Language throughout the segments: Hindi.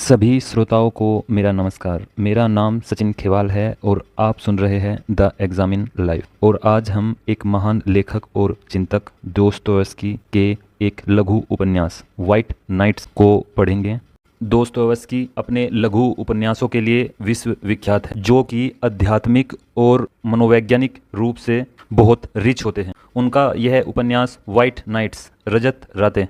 सभी श्रोताओं को मेरा नमस्कार। मेरा नाम सचिन खेवाल है और आप सुन रहे हैं द एग्जामिन लाइव। और आज हम एक महान लेखक और चिंतक दोस्तोयेव्स्की के एक लघु उपन्यास व्हाइट नाइट्स को पढ़ेंगे। दोस्तोयेव्स्की अपने लघु उपन्यासों के लिए विश्व विख्यात है, जो कि आध्यात्मिक और मनोवैज्ञानिक रूप से बहुत रिच होते हैं। उनका यह उपन्यास व्हाइट नाइट्स रजत रातें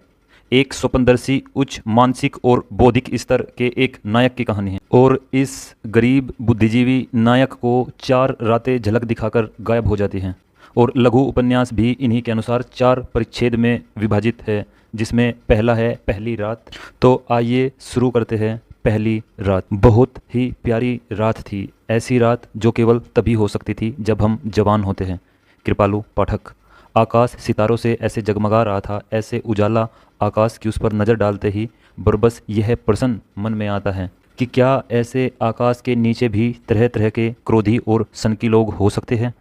एक स्वप्नदर्शी उच्च मानसिक और बौद्धिक स्तर के एक नायक की कहानी है। और इस गरीब बुद्धिजीवी नायक को 4 रातें झलक दिखाकर गायब हो जाती हैं। और लघु उपन्यास भी इन्हीं के अनुसार 4 परिच्छेद में विभाजित है, जिसमें पहला है पहली रात। तो आइए शुरू करते हैं। पहली रात बहुत ही प्यारी रात थी, ऐसी रात जो केवल तभी हो सकती थी जब हम जवान होते हैं। कृपालु पाठक। आकाश सितारों से ऐसे जगमगा रहा था, ऐसे उजाला आकाश की उस पर नज़र डालते ही बरबस यह प्रश्न मन में आता है कि क्या ऐसे आकाश के नीचे भी तरह तरह के क्रोधी और सनकी लोग हो सकते हैं।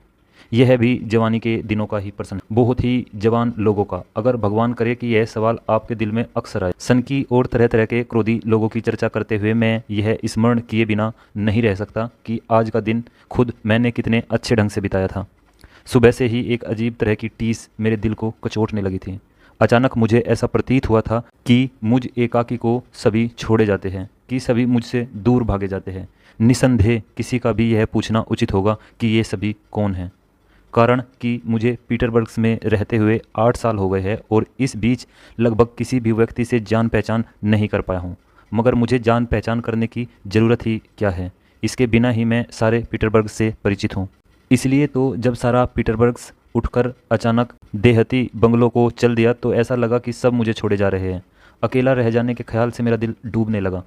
यह भी जवानी के दिनों का ही प्रश्न, बहुत ही जवान लोगों का। अगर भगवान करे कि यह सवाल आपके दिल में अक्सर आए। सनकी और तरह तरह के क्रोधी लोगों की चर्चा करते हुए मैं यह स्मरण किए बिना नहीं रह सकता कि आज का दिन खुद मैंने कितने अच्छे ढंग से बिताया था। सुबह से ही एक अजीब तरह की टीस मेरे दिल को कचोटने लगी थी। अचानक मुझे ऐसा प्रतीत हुआ था कि मुझ एकाकी को सभी छोड़े जाते हैं, कि सभी मुझसे दूर भागे जाते हैं। निसंदेह किसी का भी यह पूछना उचित होगा कि ये सभी कौन हैं। कारण कि मुझे पीटरबर्ग में रहते हुए 8 साल हो गए हैं और इस बीच लगभग किसी भी व्यक्ति से जान पहचान नहीं कर पाया हूँ। मगर मुझे जान पहचान करने की ज़रूरत ही क्या है, इसके बिना ही मैं सारे पीटरबर्ग से परिचित हूँ। इसलिए तो जब सारा पीटरबर्ग उठकर अचानक देहती बंगलों को चल दिया तो ऐसा लगा कि सब मुझे छोड़े जा रहे हैं। अकेला रह जाने के ख्याल से मेरा दिल डूबने लगा।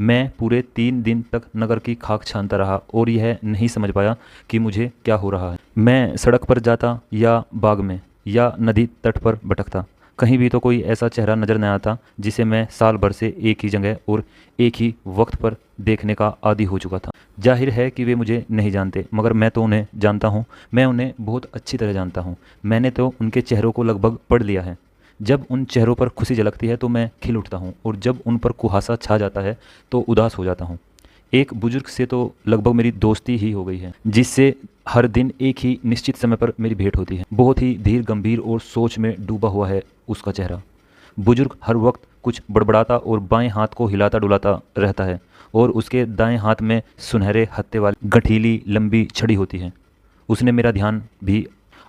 मैं पूरे 3 दिन तक नगर की खाक छानता रहा और यह नहीं समझ पाया कि मुझे क्या हो रहा है। मैं सड़क पर जाता या बाग में या नदी तट पर भटकता, कहीं भी तो कोई ऐसा चेहरा नजर न आता जिसे मैं साल भर से एक ही जगह और एक ही वक्त पर देखने का आदी हो चुका था। जाहिर है कि वे मुझे नहीं जानते, मगर मैं तो उन्हें जानता हूँ। मैं उन्हें बहुत अच्छी तरह जानता हूँ। मैंने तो उनके चेहरों को लगभग पढ़ लिया है। जब उन चेहरों पर खुशी झलकती है तो मैं खिल उठता हूँ, और जब उन पर कुहासा छा जाता है तो उदास हो जाता हूँ। एक बुजुर्ग से तो लगभग मेरी दोस्ती ही हो गई है, जिससे हर दिन एक ही निश्चित समय पर मेरी भेंट होती है। बहुत ही धीर गंभीर और सोच में डूबा हुआ है उसका चेहरा। बुजुर्ग हर वक्त कुछ बड़बड़ाता और बाएं हाथ को हिलाता डुलाता रहता है, और उसके दाएं हाथ में सुनहरे हत्ते वाली गठीली लंबी छड़ी होती है। उसने मेरा ध्यान भी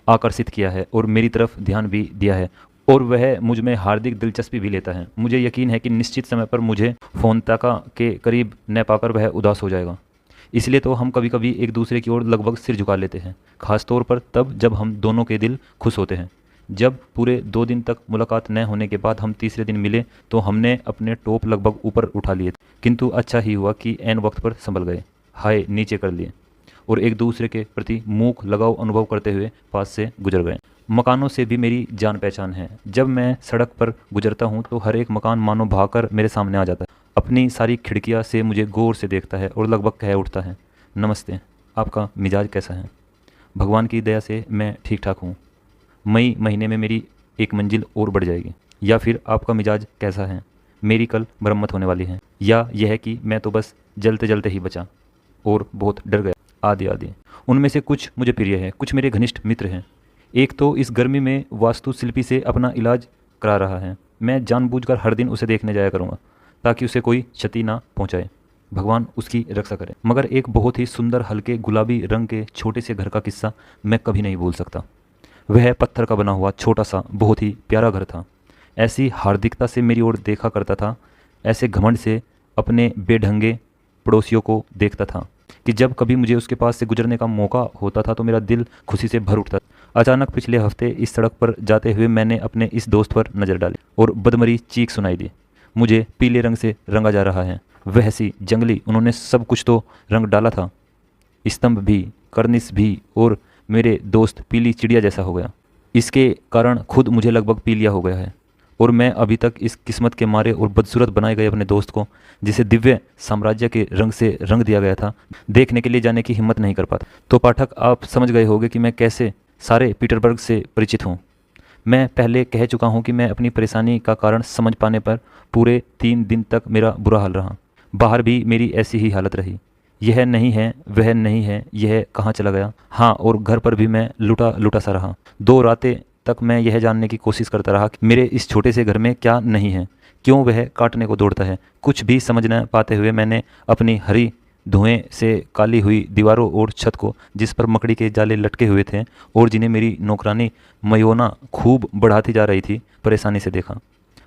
आकर्षित किया है और मेरी तरफ ध्यान भी दिया है, और वह मुझ में हार्दिक दिलचस्पी भी लेता है। मुझे यकीन है कि निश्चित समय पर मुझे फोनताका के करीब न पाकर वह उदास हो जाएगा। इसलिए तो हम कभी कभी एक दूसरे की ओर लगभग सिर झुका लेते हैं, खासतौर पर तब जब हम दोनों के दिल खुश होते हैं। जब पूरे 2 दिन तक मुलाकात न होने के बाद हम तीसरे दिन मिले तो हमने अपने टोप लगभग ऊपर उठा लिए थे, किंतु अच्छा ही हुआ कि ऐन वक्त पर संभल गए, हाय नीचे कर लिए, और एक दूसरे के प्रति मूक लगाव अनुभव करते हुए पास से गुजर गए। मकानों से भी मेरी जान पहचान है। जब मैं सड़क पर गुजरता हूँ तो हर एक मकान मानो भागकर मेरे सामने आ जाता है, अपनी सारी खिड़कियाँ से मुझे गौर से देखता है और लगभग कह उठता है, नमस्ते, आपका मिजाज कैसा है। भगवान की दया से मैं ठीक ठाक हूँ। मई महीने में मेरी एक मंजिल और बढ़ जाएगी। या फिर आपका मिजाज कैसा है, मेरी कल मरम्मत होने वाली है। या यह कि मैं तो बस जलते जलते ही बचा और बहुत डर गया, आदि आदि। उनमें से कुछ मुझे प्रिय है, कुछ मेरे घनिष्ठ मित्र हैं। एक तो इस गर्मी में वास्तुशिल्पी से अपना इलाज करा रहा है। मैं जानबूझकर हर दिन उसे देखने जाया करूँगा ताकि उसे कोई क्षति ना पहुँचाए, भगवान उसकी रक्षा करे। मगर एक बहुत ही सुंदर हल्के गुलाबी रंग के छोटे से घर का किस्सा मैं कभी नहीं भूल सकता। वह पत्थर का बना हुआ छोटा सा बहुत ही प्यारा घर था। ऐसी हार्दिकता से मेरी ओर देखा करता था, ऐसे घमंड से अपने बेढंगे पड़ोसियों को देखता था कि जब कभी मुझे उसके पास से गुजरने का मौका होता था तो मेरा दिल खुशी से भर उठता। अचानक पिछले हफ्ते इस सड़क पर जाते हुए मैंने अपने इस दोस्त पर नज़र डाली और बदमरी चीख सुनाई दी। मुझे पीले रंग से रंगा जा रहा है, वह सी जंगली, उन्होंने सब कुछ तो रंग डाला था, स्तंभ भी, कर्निस भी, और मेरे दोस्त पीली चिड़िया जैसा हो गया। इसके कारण खुद मुझे लगभग पीलिया हो गया है, और मैं अभी तक इस किस्मत के मारे और बदसूरत बनाए गए अपने दोस्त को, जिसे दिव्य साम्राज्य के रंग से रंग दिया गया था, देखने के लिए जाने की हिम्मत नहीं कर पाता। तो पाठक, आप समझ गए होंगे कि मैं कैसे सारे पीटरबर्ग से परिचित हूँ। मैं पहले कह चुका हूँ कि मैं अपनी परेशानी का कारण समझ पाने पर पूरे 3 दिन तक मेरा बुरा हाल रहा। बाहर भी मेरी ऐसी ही हालत रही। यह नहीं है, वह नहीं है, यह कहाँ चला गया। हाँ, और घर पर भी मैं लुटा लुटा सा रहा। 2 रातें तक मैं यह जानने की कोशिश करता रहा कि मेरे इस छोटे से घर में क्या नहीं है, क्यों वह काटने को दौड़ता है। कुछ भी समझ न पाते हुए मैंने अपनी हरी धुएं से काली हुई दीवारों और छत को, जिस पर मकड़ी के जाले लटके हुए थे और जिन्हें मेरी नौकरानी मयोना खूब बढ़ाती जा रही थी, परेशानी से देखा।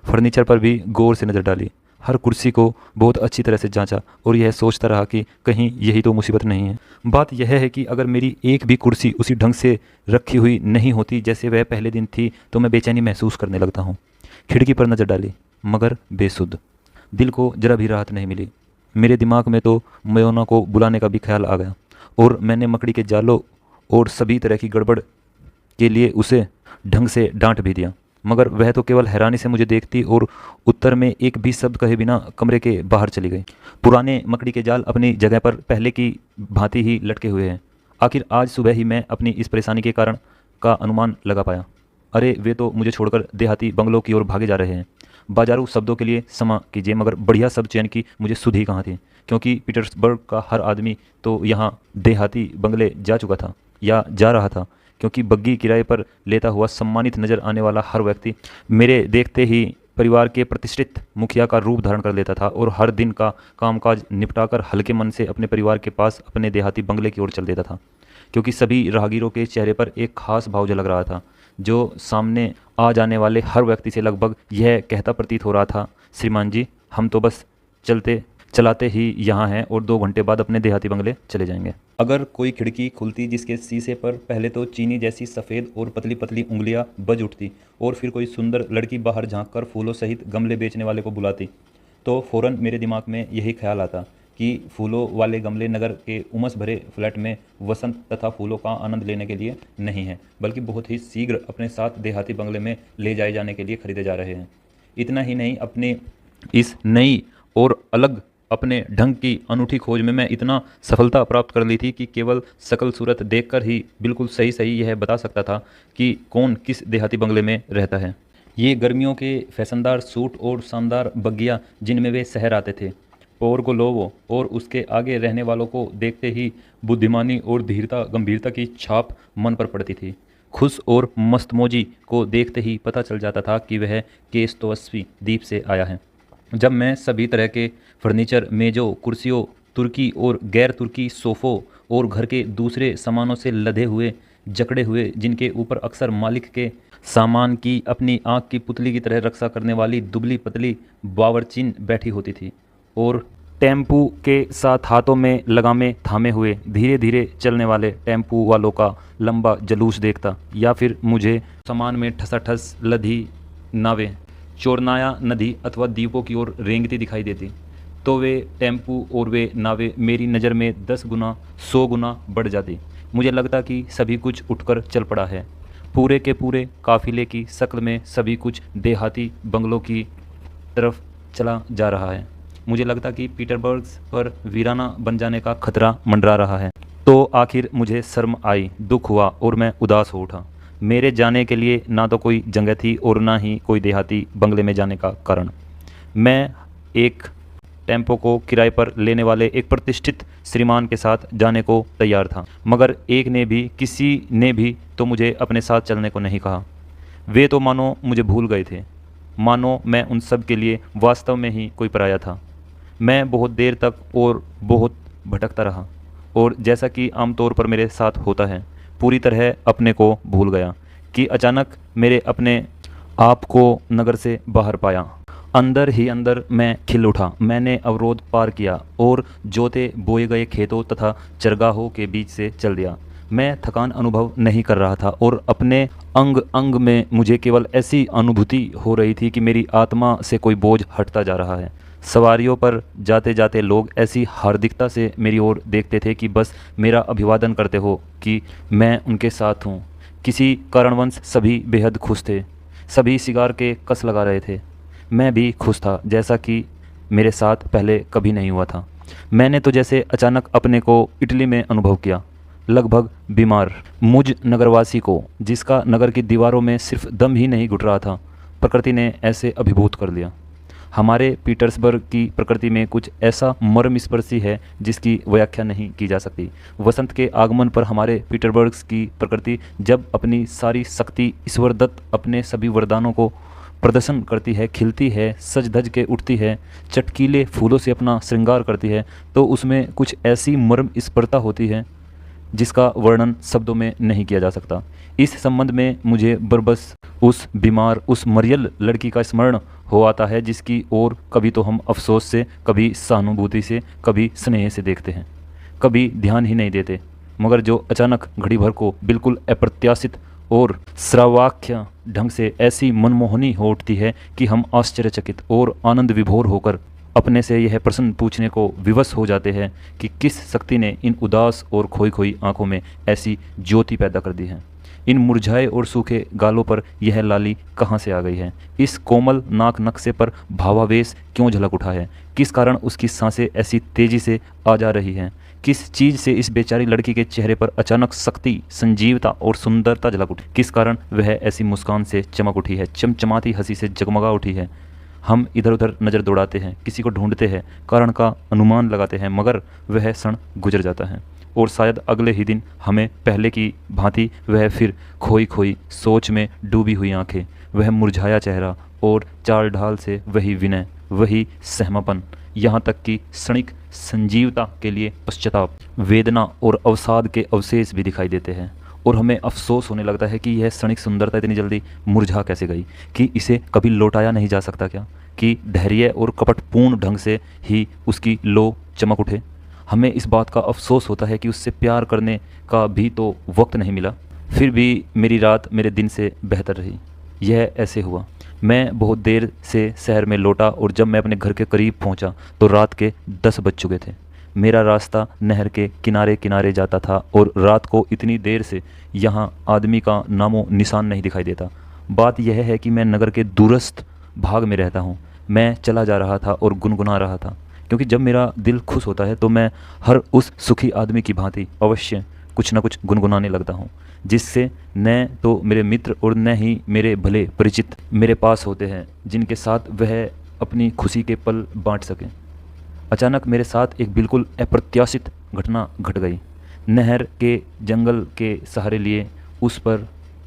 फर्नीचर पर भी गौर से नज़र डाली, हर कुर्सी को बहुत अच्छी तरह से जांचा और यह सोचता रहा कि कहीं यही तो मुसीबत नहीं है। बात यह है कि अगर मेरी एक भी कुर्सी उसी ढंग से रखी हुई नहीं होती जैसे वह पहले दिन थी, तो मैं बेचैनी महसूस करने लगता हूँ। खिड़की पर नज़र डाली, मगर बेसुध। दिल को जरा भी राहत नहीं मिली। मेरे दिमाग में तो मयोना को बुलाने का भी ख्याल आ गया और मैंने मकड़ी के जालों और सभी तरह की गड़बड़ के लिए उसे ढंग से डांट भी दिया, मगर वह तो केवल हैरानी से मुझे देखती और उत्तर में एक भी शब्द कहे बिना कमरे के बाहर चली गई। पुराने मकड़ी के जाल अपनी जगह पर पहले की भांति ही लटके हुए हैं। आखिर आज सुबह ही मैं अपनी इस परेशानी के कारण का अनुमान लगा पाया। अरे, वे तो मुझे छोड़कर देहाती बंगलों की ओर भागे जा रहे हैं। बाजारू शब्दों के लिए क्षमा कीजिए, मगर बढ़िया शब्द चयन की मुझे सुध ही कहाँ थी, क्योंकि पीटर्सबर्ग का हर आदमी तो यहाँ देहाती बंगले जा चुका था या जा रहा था, क्योंकि बग्गी किराए पर लेता हुआ सम्मानित नजर आने वाला हर व्यक्ति मेरे देखते ही परिवार के प्रतिष्ठित मुखिया का रूप धारण कर लेता था और हर दिन का कामकाज निपटाकर हल्के मन से अपने परिवार के पास अपने देहाती बंगले की ओर चल देता था। क्योंकि सभी राहगीरों के चेहरे पर एक खास भाव झलक रहा था, जो सामने आ जाने वाले हर व्यक्ति से लगभग यह कहता प्रतीत हो रहा था, श्रीमान जी, हम तो बस चलाते ही यहाँ हैं और 2 घंटे बाद अपने देहाती बंगले चले जाएंगे। अगर कोई खिड़की खुलती जिसके शीशे पर पहले तो चीनी जैसी सफ़ेद और पतली पतली उंगलियां बज उठती और फिर कोई सुंदर लड़की बाहर झांककर फूलों सहित गमले बेचने वाले को बुलाती, तो फ़ौरन मेरे दिमाग में यही ख्याल आता कि फूलों वाले गमले नगर के उमस भरे फ्लैट में वसंत तथा फूलों का आनंद लेने के लिए नहीं है, बल्कि बहुत ही शीघ्र अपने साथ देहाती बंगले में ले जाए जाने के लिए खरीदे जा रहे हैं। इतना ही नहीं, अपने इस नई और अलग अपने ढंग की अनूठी खोज में मैं इतना सफलता प्राप्त कर ली थी कि केवल शकल सूरत देखकर ही बिल्कुल सही सही यह बता सकता था कि कौन किस देहाती बंगले में रहता है। ये गर्मियों के फैशनदार सूट और शानदार बग्गियाँ जिनमें वे शहर आते थे, पोरगोलोवो और उसके आगे रहने वालों को देखते ही बुद्धिमानी और धीरता गंभीरता की छाप मन पर पड़ती थी। खुश और मस्तमौजी को देखते ही पता चल जाता था कि वह केस्तोवस्वी द्वीप से आया है। जब मैं सभी तरह के फर्नीचर, मेज़ों, कुर्सियों, तुर्की और गैर तुर्की सोफ़ों और घर के दूसरे सामानों से लदे हुए, जकड़े हुए, जिनके ऊपर अक्सर मालिक के सामान की अपनी आँख की पुतली की तरह रक्षा करने वाली दुबली पतली बावर्चीन बैठी होती थी, और टेम्पू के साथ हाथों में लगामे थामे हुए धीरे धीरे चलने वाले टेम्पू वालों का लंबा जुलूस देखता, या फिर मुझे सामान में ठसाठस लदी नावें चोरनाया नदी अथवा द्वीपों की ओर रेंगती दिखाई देती, तो वे टेम्पू और वे नावें मेरी नज़र में 10 गुना 100 गुना बढ़ जाती। मुझे लगता कि सभी कुछ उठकर चल पड़ा है। पूरे के पूरे काफिले की शक्ल में सभी कुछ देहाती बंगलों की तरफ चला जा रहा है। मुझे लगता कि पीटरबर्ग पर वीराना बन जाने का खतरा मंडरा रहा है। तो आखिर मुझे शर्म आई, दुख हुआ और मैं उदास हो उठा। मेरे जाने के लिए ना तो कोई जगह थी और ना ही कोई देहाती बंगले में जाने का कारण। मैं एक टेम्पो को किराए पर लेने वाले एक प्रतिष्ठित श्रीमान के साथ जाने को तैयार था, मगर किसी ने भी तो मुझे अपने साथ चलने को नहीं कहा। वे तो मानो मुझे भूल गए थे, मानो मैं उन सब के लिए वास्तव में ही कोई पराया था। मैं बहुत देर तक और बहुत भटकता रहा और जैसा कि आमतौर पर मेरे साथ होता है, पूरी तरह अपने को भूल गया कि अचानक मेरे अपने आप को नगर से बाहर पाया। अंदर ही अंदर मैं खिल उठा। मैंने अवरोध पार किया और जोते बोए गए खेतों तथा चरगाहों के बीच से चल दिया। मैं थकान अनुभव नहीं कर रहा था और अपने अंग अंग में मुझे केवल ऐसी अनुभूति हो रही थी कि मेरी आत्मा से कोई बोझ हटता जा रहा है। सवारियों पर जाते जाते लोग ऐसी हार्दिकता से मेरी ओर देखते थे कि बस मेरा अभिवादन करते हो कि मैं उनके साथ हूँ। किसी कारणवश सभी बेहद खुश थे। सभी सिगार के कस लगा रहे थे। मैं भी खुश था, जैसा कि मेरे साथ पहले कभी नहीं हुआ था। मैंने तो जैसे अचानक अपने को इटली में अनुभव किया, लगभग बीमार। मुझ नगरवासी को, जिसका नगर की दीवारों में सिर्फ दम ही नहीं घुट रहा था, प्रकृति ने ऐसे अभिभूत कर दिया। हमारे पीटर्सबर्ग की प्रकृति में कुछ ऐसा मर्मस्पर्शी है जिसकी व्याख्या नहीं की जा सकती। वसंत के आगमन पर हमारे पीटर्सबर्ग की प्रकृति जब अपनी सारी शक्ति ईश्वरदत्त अपने सभी वरदानों को प्रदर्शन करती है, खिलती है, सज धज के उठती है, चटकीले फूलों से अपना श्रृंगार करती है, तो उसमें कुछ ऐसी मर्मस्पर्शता होती है जिसका वर्णन शब्दों में नहीं किया जा सकता। इस संबंध में मुझे बरबस उस बीमार, उस मरियल लड़की का स्मरण हो आता है जिसकी ओर कभी तो हम अफसोस से, कभी सहानुभूति से, कभी स्नेह से देखते हैं, कभी ध्यान ही नहीं देते, मगर जो अचानक घड़ी भर को बिल्कुल अप्रत्याशित और श्रावाख्य ढंग से ऐसी मनमोहनी हो उठती है कि हम आश्चर्यचकित और आनंद विभोर होकर अपने से यह प्रश्न पूछने को विवश हो जाते हैं कि किस शक्ति ने इन उदास और खोई खोई आंखों में ऐसी ज्योति पैदा कर दी है। इन मुरझाए और सूखे गालों पर यह लाली कहाँ से आ गई है? इस कोमल नाक नक्शे पर भावावेश क्यों झलक उठा है? किस कारण उसकी सांसें ऐसी तेजी से आ जा रही हैं? किस चीज़ से इस बेचारी लड़की के चेहरे पर अचानक शक्ति, संजीवता और सुंदरता झलक उठी? किस कारण वह ऐसी मुस्कान से चमक उठी है, चमचमाती हंसी से जगमगा उठी है? हम इधर उधर नज़र दौड़ाते हैं, किसी को ढूंढते हैं, कारण का अनुमान लगाते हैं, मगर वह क्षण गुजर जाता है और शायद अगले ही दिन हमें पहले की भांति वह फिर खोई खोई सोच में डूबी हुई आंखें, वह मुरझाया चेहरा और चाल ढाल से वही विनय, वही सहमापन, यहाँ तक कि क्षणिक संजीवता के लिए पश्चाताप, वेदना और अवसाद के अवशेष भी दिखाई देते हैं। और हमें अफसोस होने लगता है कि यह क्षणिक सुंदरता इतनी जल्दी मुरझा कैसे गई, कि इसे कभी लौटाया नहीं जा सकता क्या, कि धैर्य और कपटपूर्ण ढंग से ही उसकी लो चमक उठे। हमें इस बात का अफसोस होता है कि उससे प्यार करने का भी तो वक्त नहीं मिला। फिर भी मेरी रात मेरे दिन से बेहतर रही। यह ऐसे हुआ, मैं बहुत देर से शहर में लौटा और जब मैं अपने घर के करीब पहुंचा तो रात के 10 बज चुके थे। मेरा रास्ता नहर के किनारे किनारे जाता था और रात को इतनी देर से यहाँ आदमी का नामो निशान नहीं दिखाई देता। बात यह है कि मैं नगर के दूरस्थ भाग में रहता हूँ। मैं चला जा रहा था और गुनगुना रहा था, क्योंकि जब मेरा दिल खुश होता है तो मैं हर उस सुखी आदमी की भांति अवश्य कुछ न कुछ गुनगुनाने लगता हूँ, जिससे न तो मेरे मित्र और न ही मेरे भले परिचित मेरे पास होते हैं, जिनके साथ वह अपनी खुशी के पल बांट सकें। अचानक मेरे साथ एक बिल्कुल अप्रत्याशित घटना घट गई। नहर के जंगल के सहारे लिए उस पर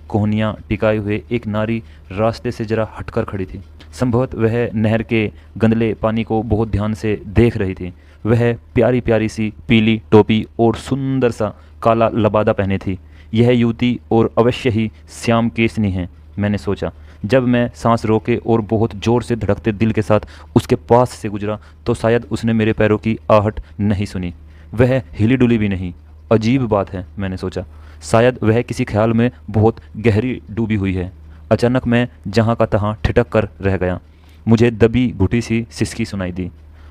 कोहनियाँ टिकाए हुए एक नारी रास्ते से जरा हटकर खड़ी थी। संभवतः वह नहर के गंदले पानी को बहुत ध्यान से देख रही थी। वह प्यारी प्यारी सी पीली टोपी और सुंदर सा काला लबादा पहने थी। यह युवती और अवश्य ही श्याम केसनी है, मैंने सोचा। जब मैं सांस रोके और बहुत ज़ोर से धड़कते दिल के साथ उसके पास से गुजरा तो शायद उसने मेरे पैरों की आहट नहीं सुनी। वह हिली डुली भी नहीं। अजीब बात है, मैंने सोचा, शायद वह किसी ख्याल में बहुत गहरी डूबी हुई है। अचानक मैं जहाँ का तहाँ ठिठक कर रह गया। मुझे दबी घुटी सी सिसकी सुनाई दी।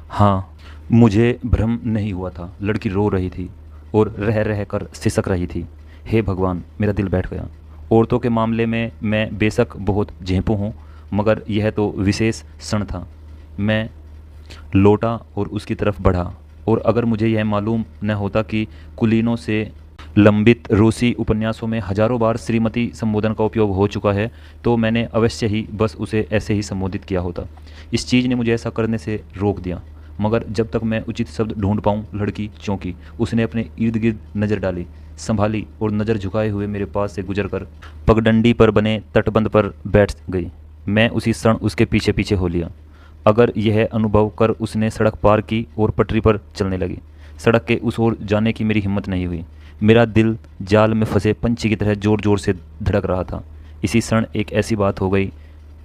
हाँ, मुझे भ्रम नहीं हुआ था। लड़की रो रही थी और रह रह कर सिसक रही थी। हे भगवान, मेरा दिल बैठ गया। औरतों के मामले में मैं बेशक बहुत झेंपू हूँ, मगर यह तो विशेष क्षण था। मैं लौटा और उसकी तरफ बढ़ा, और अगर मुझे यह मालूम न होता कि कुलीनों से लंबित रूसी उपन्यासों में हजारों बार श्रीमती संबोधन का उपयोग हो चुका है, तो मैंने अवश्य ही बस उसे ऐसे ही संबोधित किया होता। इस चीज़ ने मुझे ऐसा करने से रोक दिया, मगर जब तक मैं उचित शब्द ढूंढ पाऊँ, लड़की चौंकी। उसने अपने इर्द गिर्द नज़र डाली, संभाली और नज़र झुकाए हुए मेरे पास से गुजरकर पगडंडी पर बने तटबंध पर बैठ गई। मैं उसी क्षण उसके पीछे पीछे हो लिया। अगर यह अनुभव कर उसने सड़क पार की और पटरी पर चलने लगी। सड़क के उस ओर जाने की मेरी हिम्मत नहीं हुई। मेरा दिल जाल में फंसे पंछी की तरह ज़ोर ज़ोर से धड़क रहा था। इसी क्षण एक ऐसी बात हो गई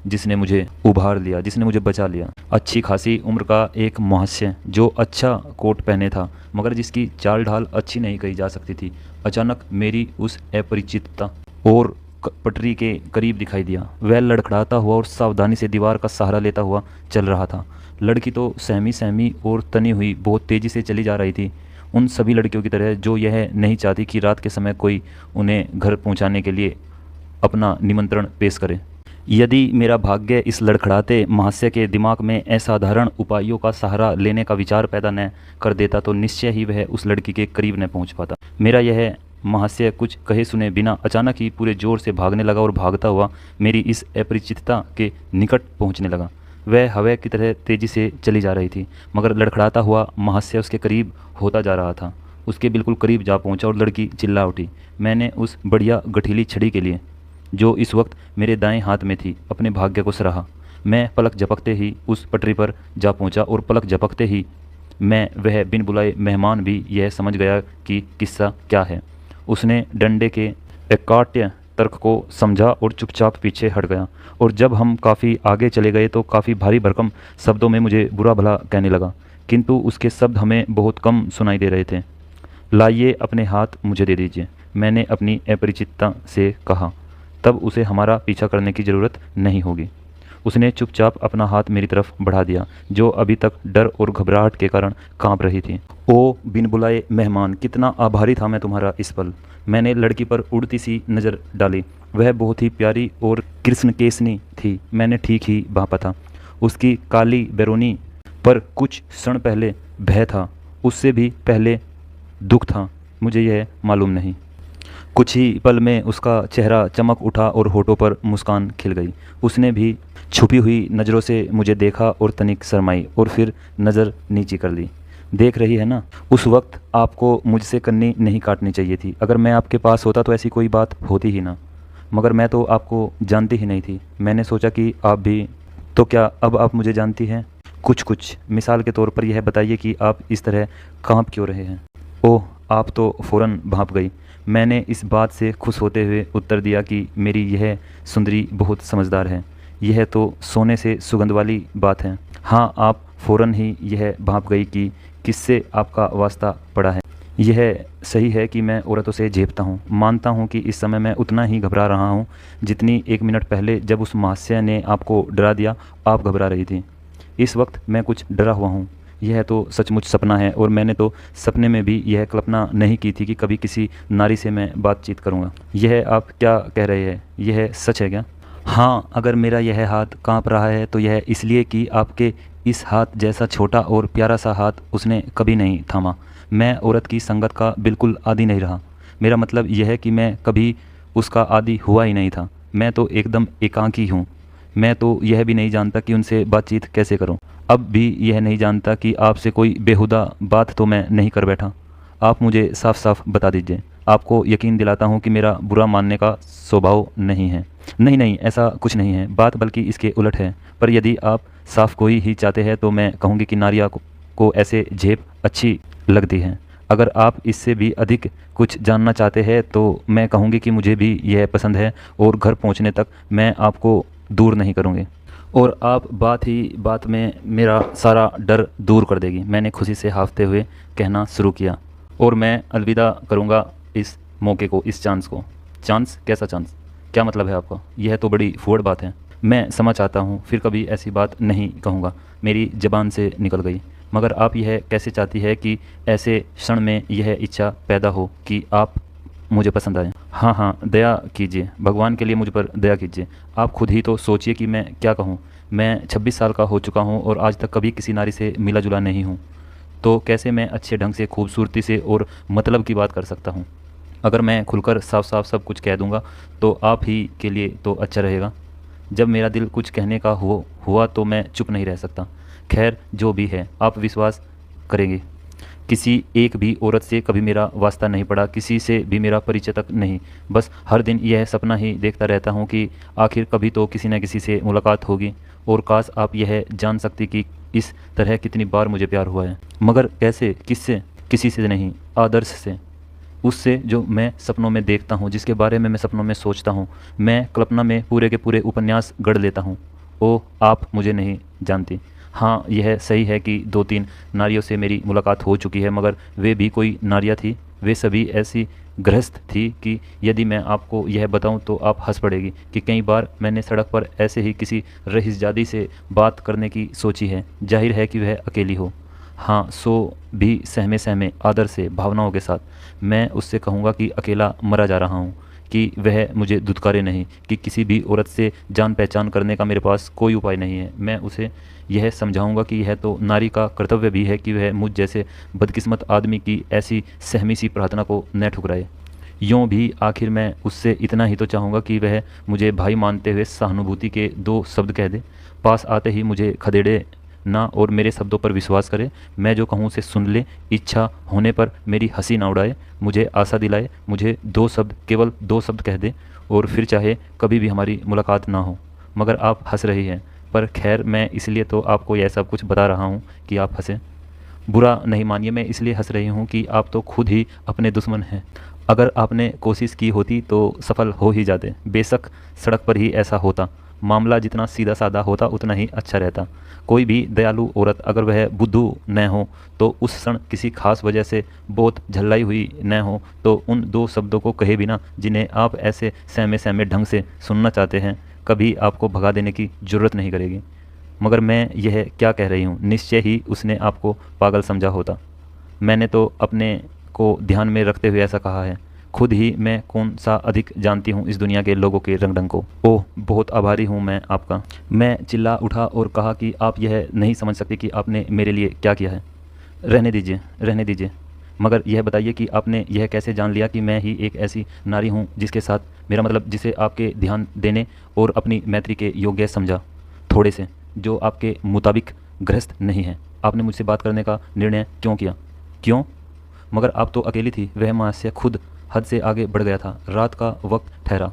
जिसने मुझे उभार लिया, जिसने मुझे बचा लिया। अच्छी खासी उम्र का एक महाशय जो अच्छा कोट पहने था, मगर जिसकी चाल ढाल अच्छी नहीं कही जा सकती थी, अचानक मेरी उस अपरिचितता और पटरी के करीब दिखाई दिया। वह लड़खड़ाता हुआ और सावधानी से दीवार का सहारा लेता हुआ चल रहा था। लड़की तो सहमी सहमी और तनी हुई बहुत तेज़ी से चली जा रही थी, उन सभी लड़कियों की तरह जो यह नहीं चाहती कि रात के समय कोई उन्हें घर पहुंचाने के लिए अपना निमंत्रण पेश करे। यदि मेरा भाग्य इस लड़खड़ाते महाशय के दिमाग में असाधारण उपायों का सहारा लेने का विचार पैदा न कर देता तो निश्चय ही वह उस लड़की के करीब न पहुंच पाता। मेरा यह महाशय कुछ कहे सुने बिना अचानक ही पूरे जोर से भागने लगा और भागता हुआ मेरी इस अपरिचितता के निकट पहुंचने लगा। वह हवा की तरह तेज़ी से चली जा रही थी, मगर लड़खड़ाता हुआ महाशय उसके करीब होता जा रहा था। उसके बिल्कुल करीब जा पहुंचा और लड़की चिल्ला उठी। मैंने उस बढ़िया गठीली छड़ी के लिए, जो इस वक्त मेरे दाएं हाथ में थी, अपने भाग्य को सराहा। मैं पलक झपकते ही उस पटरी पर जा पहुंचा और पलक झपकते ही मैं, वह बिन बुलाए मेहमान भी, यह समझ गया कि किस्सा क्या है। उसने डंडे के एकाट्य तर्क को समझा और चुपचाप पीछे हट गया। और जब हम काफ़ी आगे चले गए तो काफ़ी भारी भरकम शब्दों में मुझे बुरा भला कहने लगा, किंतु उसके शब्द हमें बहुत कम सुनाई दे रहे थे। लाइए अपने हाथ मुझे दे दीजिए, मैंने अपनी अपरिचितता से कहा। तब उसे हमारा पीछा करने की ज़रूरत नहीं होगी। उसने चुपचाप अपना हाथ मेरी तरफ बढ़ा दिया, जो अभी तक डर और घबराहट के कारण कांप रही थी। ओ बिन बुलाए मेहमान, कितना आभारी था मैं तुम्हारा इस पल। मैंने लड़की पर उड़ती सी नज़र डाली। वह बहुत ही प्यारी और कृष्णकेशनी थी। मैंने ठीक ही भांपा था। उसकी काली बैरोनी पर कुछ क्षण पहले भय था, उससे भी पहले दुख था, मुझे यह मालूम नहीं। कुछ ही पल में उसका चेहरा चमक उठा और होठों पर मुस्कान खिल गई। उसने भी छुपी हुई नज़रों से मुझे देखा और तनिक शर्माई और फिर नज़र नीची कर ली। देख रही है ना, उस वक्त आपको मुझसे कन्नी नहीं काटनी चाहिए थी। अगर मैं आपके पास होता तो ऐसी कोई बात होती ही ना, मगर मैं तो आपको जानती ही नहीं थी। मैंने सोचा कि आप भी, तो क्या अब आप मुझे जानती हैं? कुछ कुछ। मिसाल के तौर पर यह बताइए कि आप इस तरह कांप क्यों रहे हैं? ओह, आप तो फ़ौरन भांप गई। मैंने इस बात से खुश होते हुए उत्तर दिया कि मेरी यह सुंदरी बहुत समझदार है। यह तो सोने से सुगंध वाली बात है। हाँ, आप फ़ौरन ही यह भांप गई कि किससे आपका वास्ता पड़ा है। यह सही है कि मैं औरतों से झेपता हूँ। मानता हूँ कि इस समय मैं उतना ही घबरा रहा हूँ जितनी 1 मिनट पहले जब उस महाशय ने आपको डरा दिया आप घबरा रही थी। इस वक्त मैं कुछ डरा हुआ हूँ। यह तो सचमुच सपना है और मैंने तो सपने में भी यह कल्पना नहीं की थी कि कभी किसी नारी से मैं बातचीत करूँगा। यह आप क्या कह रहे हैं? यह सच है क्या? हाँ, अगर मेरा यह हाथ कांप रहा है तो यह इसलिए कि आपके इस हाथ जैसा छोटा और प्यारा सा हाथ उसने कभी नहीं थामा। मैं औरत की संगत का बिल्कुल आदी नहीं रहा। मेरा मतलब यह है कि मैं कभी उसका आदी हुआ ही नहीं था। मैं तो एकदम एकांकी हूँ। मैं तो यह भी नहीं जानता कि उनसे बातचीत कैसे करूँ। अब भी यह नहीं जानता कि आपसे कोई बेहुदा बात तो मैं नहीं कर बैठा। आप मुझे साफ साफ बता दीजिए। आपको यकीन दिलाता हूँ कि मेरा बुरा मानने का स्वभाव नहीं है। नहीं नहीं, ऐसा कुछ नहीं है, बात बल्कि इसके उलट है। पर यदि आप साफ कोई ही चाहते हैं तो मैं कहूँगी कि नारिया को ऐसे झेप अच्छी लगती है। अगर आप इससे भी अधिक कुछ जानना चाहते हैं तो मैं कहूँगी कि मुझे भी यह पसंद है और घर पहुँचने तक मैं आपको दूर नहीं करूँगी और आप बात ही बात में मेरा सारा डर दूर कर देगी। मैंने खुशी से हाफते हुए कहना शुरू किया। और मैं अलविदा करूँगा इस मौके को, इस चांस को। चांस? कैसा चांस? क्या मतलब है आपका? यह तो बड़ी फुहड़ बात है। मैं समझ आता हूँ, फिर कभी ऐसी बात नहीं कहूँगा। मेरी ज़बान से निकल गई। मगर आप यह कैसे चाहती है कि ऐसे क्षण में यह इच्छा पैदा हो कि आप मुझे पसंद आए? हाँ हाँ, दया कीजिए, भगवान के लिए मुझ पर दया कीजिए। आप खुद ही तो सोचिए कि मैं क्या कहूँ। मैं 26 साल का हो चुका हूँ और आज तक कभी किसी नारी से मिला जुला नहीं हूँ, तो कैसे मैं अच्छे ढंग से, खूबसूरती से और मतलब की बात कर सकता हूँ? अगर मैं खुलकर साफ साफ सब कुछ कह दूँगा तो आप ही के लिए तो अच्छा रहेगा। जब मेरा दिल कुछ कहने का हुआ तो मैं चुप नहीं रह सकता। खैर, जो भी है, आप विश्वास करेंगे, किसी एक भी औरत से कभी मेरा वास्ता नहीं पड़ा, किसी से भी मेरा परिचय तक नहीं। बस हर दिन यह सपना ही देखता रहता हूँ कि आखिर कभी तो किसी न किसी से मुलाकात होगी। और काश आप यह जान सकती कि इस तरह कितनी बार मुझे प्यार हुआ है। मगर कैसे? किससे? किसी से नहीं, आदर्श से। उससे जो मैं सपनों में देखता हूँ, जिसके बारे में मैं सपनों में सोचता हूँ। मैं कल्पना में पूरे के पूरे उपन्यास गढ़ लेता हूँ। ओह, आप मुझे नहीं जानती। हाँ, यह सही है कि 2-3 नारियों से मेरी मुलाकात हो चुकी है, मगर वे भी कोई नारियाँ थी? वे सभी ऐसी गृहस्थ थी कि यदि मैं आपको यह बताऊं तो आप हंस पड़ेगी कि कई बार मैंने सड़क पर ऐसे ही किसी रईसजादी से बात करने की सोची है। जाहिर है कि वह अकेली हो। हाँ, सो भी सहमे सहमे आदर से, भावनाओं के साथ। मैं उससे कहूँगा कि अकेला मरा जा रहा हूँ, कि वह मुझे धुतकारे नहीं, कि किसी भी औरत से जान पहचान करने का मेरे पास कोई उपाय नहीं है। मैं उसे यह समझाऊंगा कि यह तो नारी का कर्तव्य भी है कि वह मुझ जैसे बदकिस्मत आदमी की ऐसी सहमी सी प्रार्थना को न ठुकराए। यूँ भी आखिर मैं उससे इतना ही तो चाहूँगा कि वह मुझे भाई मानते हुए सहानुभूति के दो शब्द कह दे। पास आते ही मुझे खदेड़े ना और मेरे शब्दों पर विश्वास करे। मैं जो कहूँ उसे सुन ले। इच्छा होने पर मेरी हंसी ना उड़ाए, मुझे आशा दिलाए। मुझे दो शब्द, केवल दो शब्द कह दे और फिर चाहे कभी भी हमारी मुलाकात ना हो। मगर आप हंस रही हैं। पर खैर, मैं इसलिए तो आपको यह सब कुछ बता रहा हूँ कि आप हंसें। बुरा नहीं मानिए, मैं इसलिए हंस रही हूँ कि आप तो खुद ही अपने दुश्मन हैं। अगर आपने कोशिश की होती तो सफल हो ही जाते। बेशक सड़क पर ही ऐसा होता। मामला जितना सीधा साधा होता उतना ही अच्छा रहता। कोई भी दयालु औरत अगर वह बुद्धू न हो तो उस क्षण किसी खास वजह से बहुत झल्लाई हुई न हो तो उन दो शब्दों को कहे बिना जिन्हें आप ऐसे सहमे सहमे ढंग से सुनना चाहते हैं, कभी आपको भगा देने की ज़रूरत नहीं करेगी। मगर मैं यह क्या कह रही हूँ, निश्चय ही उसने आपको पागल समझा होता। मैंने तो अपने को ध्यान में रखते हुए ऐसा कहा है। खुद ही मैं कौन सा अधिक जानती हूँ इस दुनिया के लोगों के रंग ढंग को। ओह, बहुत आभारी हूँ मैं आपका। मैं चिल्ला उठा और कहा कि आप यह नहीं समझ सकते कि आपने मेरे लिए क्या किया है। रहने दीजिए, रहने दीजिए। मगर यह बताइए कि आपने यह कैसे जान लिया कि मैं ही एक ऐसी नारी हूँ जिसके साथ, मेरा मतलब जिसे आपके ध्यान देने और अपनी मैत्री के योग्य समझा, थोड़े से, जो आपके मुताबिक गृहस्थ नहीं है। आपने मुझसे बात करने का निर्णय क्यों किया? क्यों? मगर आप तो अकेली थी। वह महाशय खुद हद से आगे बढ़ गया था। रात का वक्त ठहरा।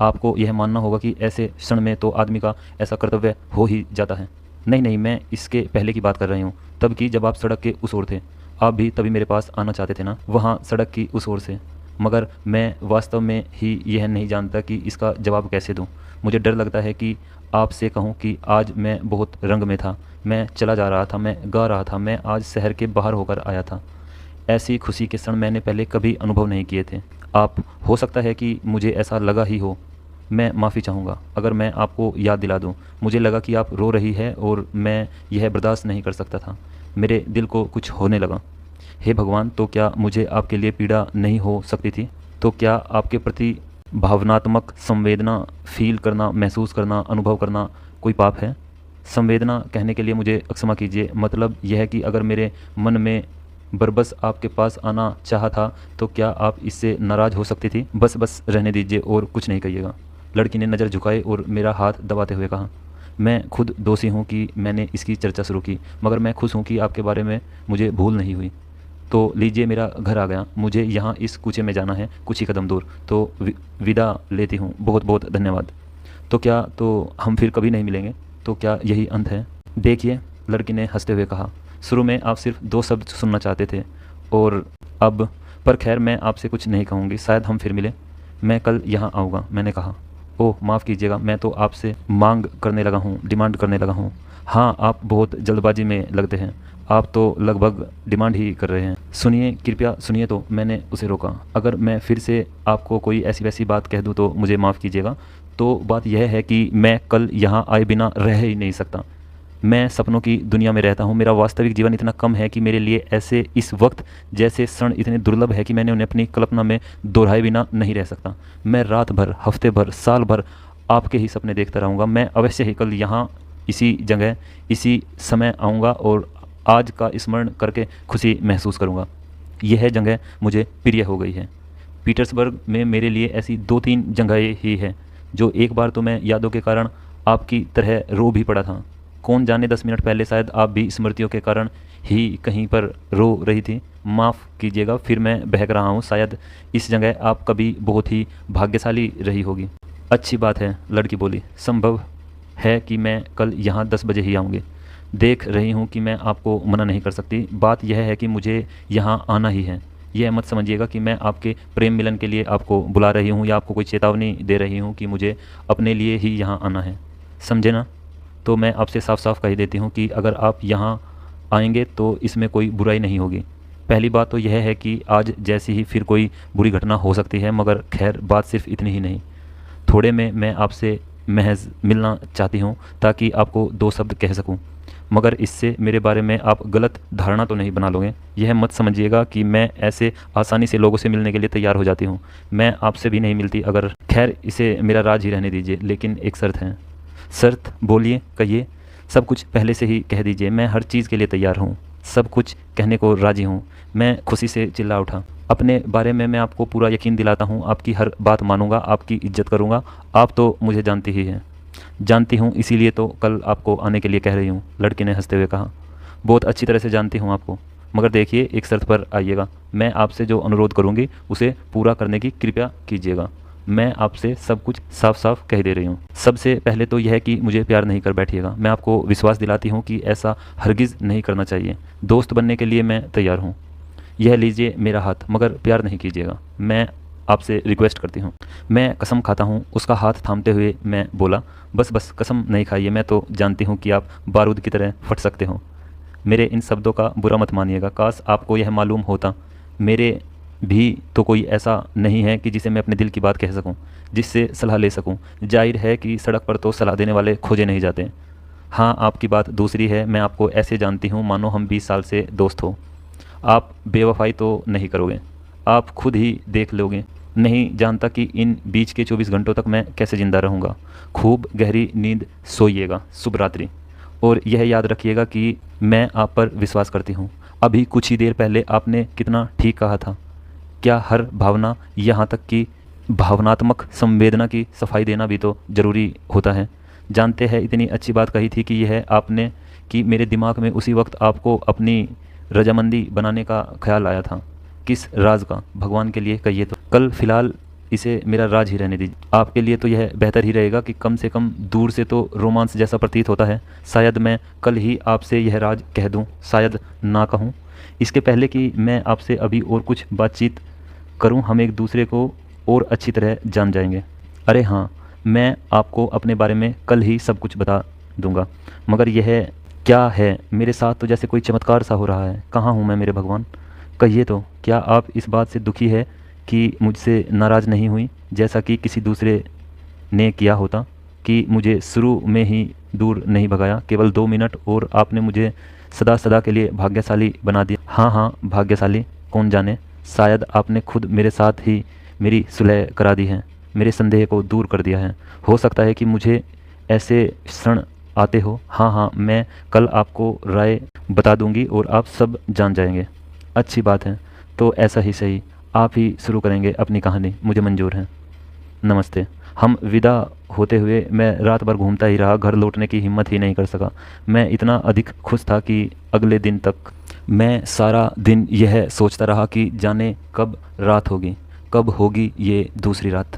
आपको यह मानना होगा कि ऐसे क्षण में तो आदमी का ऐसा कर्तव्य हो ही जाता है। नहीं नहीं, मैं इसके पहले की बात कर रही हूँ, तब की, जब आप सड़क के उस ओर थे। आप भी तभी मेरे पास आना चाहते थे ना, वहाँ सड़क की उस ओर से। मगर मैं वास्तव में ही यह नहीं जानता कि इसका जवाब कैसे दूँ। मुझे डर लगता है कि आपसे कहूँ कि आज मैं बहुत रंग में था। मैं चला जा रहा था, मैं गा रहा था, मैं आज शहर के बाहर होकर आया था। ऐसी खुशी के क्षण मैंने पहले कभी अनुभव नहीं किए थे। आप, हो सकता है कि मुझे ऐसा लगा ही हो। मैं माफ़ी चाहूँगा अगर मैं आपको याद दिला दूँ। मुझे लगा कि आप रो रही है और मैं यह बर्दाश्त नहीं कर सकता था। मेरे दिल को कुछ होने लगा। हे भगवान, तो क्या मुझे आपके लिए पीड़ा नहीं हो सकती थी? तो क्या आपके प्रति भावनात्मक संवेदना फील करना, महसूस करना, अनुभव करना कोई पाप है? संवेदना कहने के लिए मुझे क्षमा कीजिए। मतलब यह है कि अगर मेरे मन में बरबस आपके पास आना चाहा था तो क्या आप इससे नाराज़ हो सकती थी? बस बस, रहने दीजिए और कुछ नहीं कहिएगा। लड़की ने नज़र झुकाई और मेरा हाथ दबाते हुए कहा, मैं खुद दोषी हूँ कि मैंने इसकी चर्चा शुरू की, मगर मैं खुश हूँ कि आपके बारे में मुझे भूल नहीं हुई। तो लीजिए, मेरा घर आ गया। मुझे यहाँ इस कूचे में जाना है, कुछ ही कदम दूर। तो विदा लेती हूँ। बहुत बहुत धन्यवाद। तो क्या, तो हम फिर कभी नहीं मिलेंगे? तो क्या यही अंत है? देखिए, लड़की ने हंसते हुए कहा, शुरू में आप सिर्फ दो शब्द सुनना चाहते थे और अब, पर खैर, मैं आपसे कुछ नहीं कहूँगी। शायद हम फिर मिलें। मैं कल यहाँ आऊँगा। मैंने कहा, ओह माफ़ कीजिएगा, मैं तो आपसे मांग करने लगा हूँ, डिमांड करने लगा हूँ। हाँ, आप बहुत जल्दबाजी में लगते हैं। आप तो लगभग डिमांड ही कर रहे हैं। सुनिए, कृपया सुनिए। तो मैंने उसे रोका। अगर मैं फिर से आपको कोई ऐसी वैसी बात कह दूँ तो मुझे माफ़ कीजिएगा। तो बात यह है कि मैं कल यहाँ आए बिना रह ही नहीं सकता। मैं सपनों की दुनिया में रहता हूँ। मेरा वास्तविक जीवन इतना कम है कि मेरे लिए ऐसे इस वक्त जैसे क्षण इतने दुर्लभ है कि मैंने उन्हें अपनी कल्पना में दोहराए बिना नहीं रह सकता। मैं रात भर, हफ्ते भर, साल भर आपके ही सपने देखता रहूँगा। मैं अवश्य ही कल यहाँ इसी जगह, इसी समय आऊँगा और आज का स्मरण करके खुशी महसूस करूँगा। यह जगह मुझे प्रिय हो गई है। पीटर्सबर्ग में मेरे लिए ऐसी 2-3 जगहें ही हैं जो एक बार तो मैं यादों के कारण आपकी तरह रो भी पड़ा था। कौन जाने 10 मिनट पहले शायद आप भी स्मृतियों के कारण ही कहीं पर रो रही थी। माफ़ कीजिएगा, फिर मैं बहक रहा हूँ। शायद इस जगह आप कभी बहुत ही भाग्यशाली रही होगी। अच्छी बात है, लड़की बोली। संभव है कि मैं कल यहाँ 10 बजे ही आऊँगी। देख रही हूँ कि मैं आपको मना नहीं कर सकती। बात यह है कि मुझे यहाँ आना ही है। यह मत समझिएगा कि मैं आपके प्रेम मिलन के लिए आपको बुला रही हूँ या आपको कोई चेतावनी दे रही हूँ कि मुझे अपने लिए ही यहाँ आना है। समझे ना? तो मैं आपसे साफ साफ कह देती हूँ कि अगर आप यहाँ आएंगे तो इसमें कोई बुराई नहीं होगी। पहली बात तो यह है कि आज जैसी ही फिर कोई बुरी घटना हो सकती है, मगर खैर, बात सिर्फ इतनी ही नहीं। थोड़े में मैं आपसे महज मिलना चाहती हूँ ताकि आपको 2 शब्द कह सकूँ। मगर इससे मेरे बारे में आप गलत धारणा तो नहीं बना लोगे। यह मत समझिएगा कि मैं ऐसे आसानी से लोगों से मिलने के लिए तैयार हो जाती हूँ। मैं आपसे भी नहीं मिलती अगर। खैर, इसे मेरा राज ही रहने दीजिए, लेकिन एक शर्त है। शर्त? बोलिए, कहिए। सब कुछ पहले से ही कह दीजिए। मैं हर चीज़ के लिए तैयार हूँ। सब कुछ कहने को राज़ी हूँ। मैं खुशी से चिल्ला उठा। अपने बारे में मैं आपको पूरा यकीन दिलाता हूँ, आपकी हर बात मानूंगा, आपकी इज्जत करूँगा। आप तो मुझे जानती ही हैं। जानती हूँ, इसीलिए तो कल आपको आने के लिए कह रही हूँ, लड़की ने हंसते हुए कहा। बहुत अच्छी तरह से जानती हूँ आपको, मगर देखिए एक शर्त पर आइएगा। मैं आपसे जो अनुरोध करूँगी उसे पूरा करने की कृपया कीजिएगा। मैं आपसे सब कुछ साफ साफ कह दे रही हूँ। सबसे पहले तो यह कि मुझे प्यार नहीं कर बैठिएगा। मैं आपको विश्वास दिलाती हूँ कि ऐसा हरगिज़ नहीं करना चाहिए। दोस्त बनने के लिए मैं तैयार हूँ। यह लीजिए मेरा हाथ, मगर प्यार नहीं कीजिएगा। मैं आपसे रिक्वेस्ट करती हूँ। मैं कसम खाता हूँ। उसका हाथ थामते हुए मैं बोला, बस बस कसम नहीं खाइए, मैं तो जानती हूँ कि आप बारूद की तरह फट सकते हो। मेरे इन शब्दों का बुरा मत मानिएगा। काश आपको यह मालूम होता, मेरे भी तो कोई ऐसा नहीं है कि जिसे मैं अपने दिल की बात कह सकूं, जिससे सलाह ले सकूं। जाहिर है कि सड़क पर तो सलाह देने वाले खोजे नहीं जाते। हाँ, आपकी बात दूसरी है। मैं आपको ऐसे जानती हूँ मानो हम 20 साल से दोस्त हो। आप बेवफाई तो नहीं करोगे, आप खुद ही देख लोगे। नहीं जानता कि इन बीच के 24 घंटों तक मैं कैसे ज़िंदा रहूँगा। खूब गहरी नींद सोइएगा। शुभ रात्रि। और यह याद रखिएगा कि मैं आप पर विश्वास करती हूँ। अभी कुछ ही देर पहले आपने कितना ठीक कहा था। क्या हर भावना, यहाँ तक कि भावनात्मक संवेदना की सफाई देना भी तो ज़रूरी होता है। जानते हैं, इतनी अच्छी बात कही थी कि यह आपने, कि मेरे दिमाग में उसी वक्त आपको अपनी रजामंदी बनाने का ख्याल आया था। किस राज का, भगवान के लिए कहिए तो। कल फ़िलहाल इसे मेरा राज ही रहने दीजिए। आपके लिए तो यह बेहतर ही रहेगा कि कम से कम दूर से तो रोमांस जैसा प्रतीत होता है। शायद मैं कल ही आपसे यह राज कह दूं, शायद ना कहूं। इसके पहले कि मैं आपसे अभी और कुछ बातचीत करूं, हम एक दूसरे को और अच्छी तरह जान जाएंगे। अरे हाँ, मैं आपको अपने बारे में कल ही सब कुछ बता दूंगा, मगर यह क्या है, मेरे साथ तो जैसे कोई चमत्कार सा हो रहा है। कहाँ हूँ मैं मेरे भगवान? कहिए तो, क्या आप इस बात से दुखी है कि मुझसे नाराज़ नहीं हुई, जैसा कि किसी दूसरे ने किया होता, कि मुझे शुरू में ही दूर नहीं भगाया, केवल 2 मिनट और आपने मुझे सदा सदा के लिए भाग्यशाली बना दिया। हाँ हाँ, भाग्यशाली, कौन जाने, शायद आपने खुद मेरे साथ ही मेरी सुलह करा दी है, मेरे संदेह को दूर कर दिया है। हो सकता है कि मुझे ऐसे क्षण आते हो। हाँ हाँ, मैं कल आपको राय बता दूंगी और आप सब जान जाएंगे। अच्छी बात है, तो ऐसा ही सही, आप ही शुरू करेंगे अपनी कहानी, मुझे मंजूर है। नमस्ते। हम विदा होते हुए मैं रात भर घूमता ही रहा, घर लौटने की हिम्मत ही नहीं कर सका। मैं इतना अधिक खुश था कि अगले दिन तक मैं सारा दिन यह सोचता रहा कि जाने कब रात होगी, कब होगी ये दूसरी रात।